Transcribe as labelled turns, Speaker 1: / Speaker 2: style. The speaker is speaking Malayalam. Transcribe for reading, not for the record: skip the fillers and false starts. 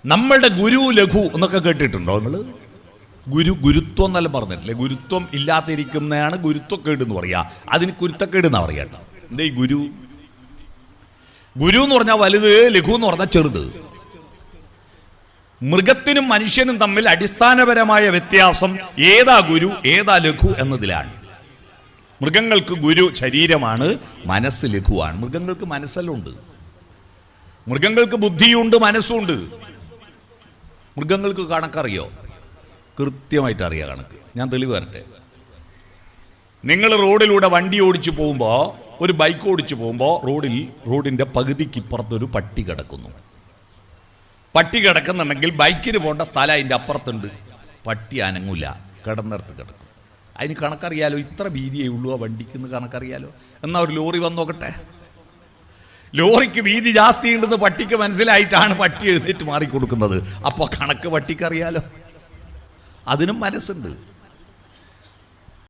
Speaker 1: നമ്മളുടെ ഗുരു ലഘു എന്നൊക്കെ കേട്ടിട്ടുണ്ടോ നിങ്ങൾ? ഗുരുത്വം എന്നെല്ലാം പറഞ്ഞിട്ടില്ലേ? ഗുരുത്വം ഇല്ലാതിരിക്കുന്നതാണ് ഗുരുത്വക്കേട് എന്ന് പറയാ. അതിന് കുരുത്തക്കേട് എന്നാ പറയാ. എന്താ ഈ ഗുരു എന്ന് പറഞ്ഞാൽ വലുത്, ലഘു എന്ന് പറഞ്ഞാൽ ചെറുത്. മൃഗത്തിനും മനുഷ്യനും തമ്മിൽ അടിസ്ഥാനപരമായ വ്യത്യാസം ഏതാ ഗുരു ഏതാ ലഘു എന്നതിലാണ്. മൃഗങ്ങൾക്ക് ഗുരു ശരീരമാണ്, മനസ്സ് ലഘുവാണ്. മൃഗങ്ങൾക്ക് മനസ്സെല്ലാം ഉണ്ട്, മൃഗങ്ങൾക്ക് ബുദ്ധിയുണ്ട്, മനസ്സുണ്ട്. മൃഗങ്ങൾക്ക് കണക്കറിയോ? കൃത്യമായിട്ട് അറിയാം കണക്ക്. ഞാൻ തെളിവ് തരട്ടെ. നിങ്ങൾ റോഡിലൂടെ വണ്ടി ഓടിച്ചു പോകുമ്പോൾ, ഒരു ബൈക്ക് ഓടിച്ചു പോകുമ്പോൾ റോഡിൻ്റെ പകുതിക്ക് ഇപ്പുറത്തൊരു പട്ടി കിടക്കുന്നു. പട്ടി കിടക്കുന്നുണ്ടെങ്കിൽ ബൈക്കിന് പോകേണ്ട സ്ഥലം അതിൻ്റെ അപ്പുറത്തുണ്ട്. പട്ടി അനങ്ങൂല, കിടന്നിടത്ത് കിടക്കും. അതിന് കണക്കറിയാലോ, ഇത്ര വീതിയേ ഉള്ളൂ ആ വണ്ടിക്ക് എന്ന് കണക്കറിയാലോ. എന്നാൽ ഒരു ലോറി വന്ന് നോക്കട്ടെ, ലോറിക്ക് വീതി ജാസ്തി ഉണ്ടെന്ന് പട്ടിക്ക് മനസ്സിലായിട്ടാണ് പട്ടി എഴുന്നേറ്റ് മാറിക്കൊടുക്കുന്നത്. അപ്പോൾ കണക്ക് പട്ടിക്കറിയാലോ. അതിനും മനസ്സുണ്ട്.